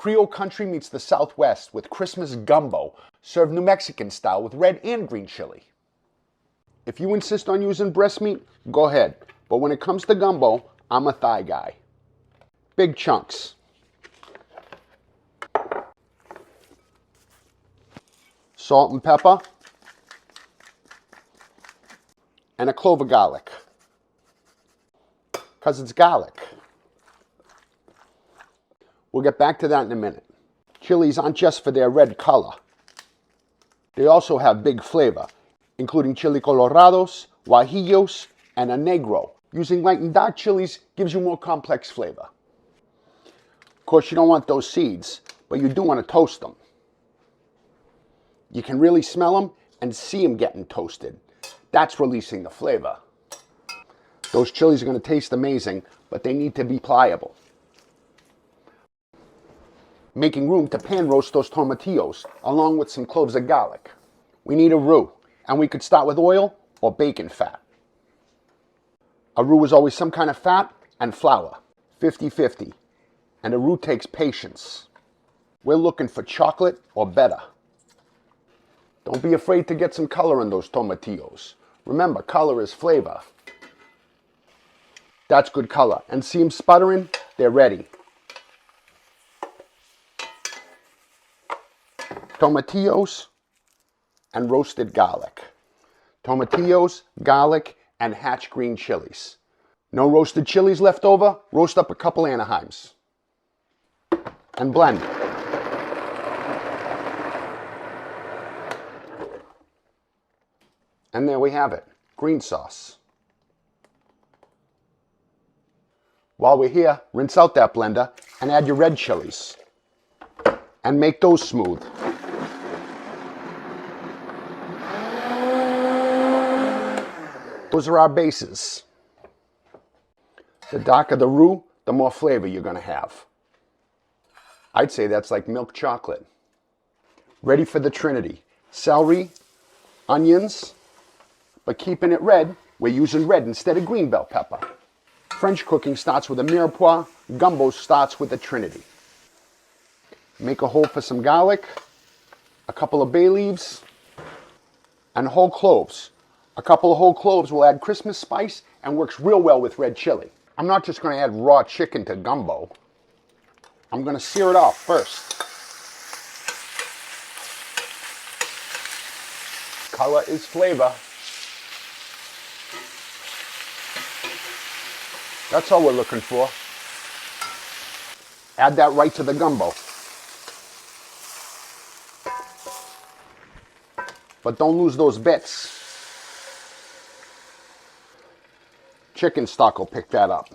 Creole country meets the Southwest with Christmas gumbo, served New Mexican style with red and green chili. If you insist on using breast meat, go ahead. But when it comes to gumbo, I'm a thigh guy. Big chunks. Salt and pepper. And a clove of garlic. Because it's garlic. We'll get back to that in a minute. Chilies aren't just for their red color. They also have big flavor, including chili colorados, guajillos, and a negro. Using light and dark chilies gives you more complex flavor. Of course, you don't want those seeds, but you do want to toast them. You can really smell them and see them getting toasted. That's releasing the flavor. Those chilies are going to taste amazing, but they need to be pliable. Making room to pan roast those tomatillos, along with some cloves of garlic. We need a roux, and we could start with oil or bacon fat. A roux is always some kind of fat and flour, 50-50, and a roux takes patience. We're looking for chocolate or better. Don't be afraid to get some color in those tomatillos. Remember, color is flavor. That's good color, and see them sputtering? They're ready. Tomatillos and roasted garlic. Tomatillos, garlic, and hatch green chilies. No roasted chilies left over? Roast up a couple Anaheims. And blend. And there we have it, green sauce. While we're here, rinse out that blender and add your red chilies. And make those smooth. Those are our bases. The darker the roux, the more flavor you're going to have. I'd say that's like milk chocolate. Ready for the Trinity. Celery, onions, but keeping it red, we're using red instead of green bell pepper. French cooking starts with a mirepoix, gumbo starts with a Trinity. Make a hole for some garlic, a couple of bay leaves, and whole cloves. A couple of whole cloves will add Christmas spice and works real well with red chili. I'm not just going to add raw chicken to gumbo. I'm going to sear it off first. Color is flavor. That's all we're looking for. Add that right to the gumbo. But don't lose those bits. Chicken stock will pick that up.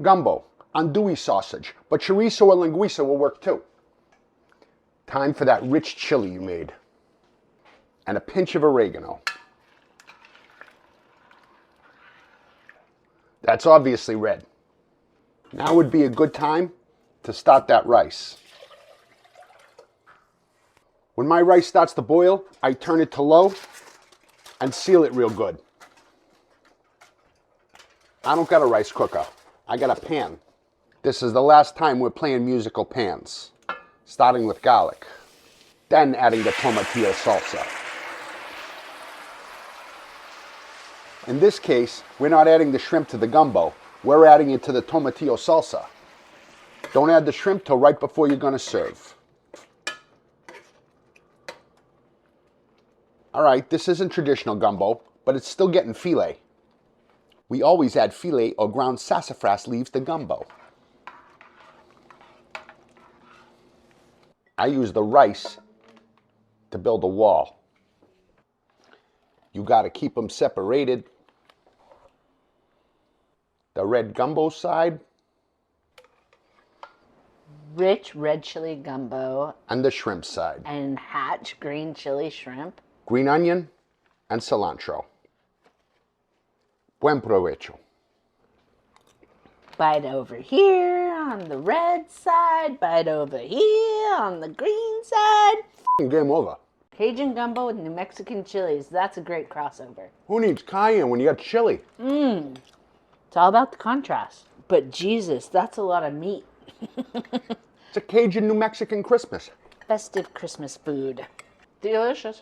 Gumbo, andouille sausage, but chorizo or linguiça will work too. Time for that rich chili you made. And a pinch of oregano. That's obviously red. Now would be a good time to start that rice. When my rice starts to boil, I turn it to low and seal it real good. I don't got a rice cooker. I got a pan. This is the last time we're playing musical pans. Starting with garlic. Then adding the tomatillo salsa. In this case, we're not adding the shrimp to the gumbo. We're adding it to the tomatillo salsa. Don't add the shrimp till right before you're going to serve. Alright, this isn't traditional gumbo, but it's still getting filet. We always add filet or ground sassafras leaves to gumbo. I use the rice to build a wall. You got to keep them separated. The red gumbo side. Rich red chili gumbo. And the shrimp side. And hatch green chili shrimp. Green onion and cilantro. Buen provecho. Bite over here on the red side. Bite over here on the green side. Game over. Cajun gumbo with New Mexican chilies. That's a great crossover. Who needs cayenne when you got chili? It's all about the contrast. But Jesus, that's a lot of meat. It's a Cajun New Mexican Christmas. Festive Christmas food. Delicious.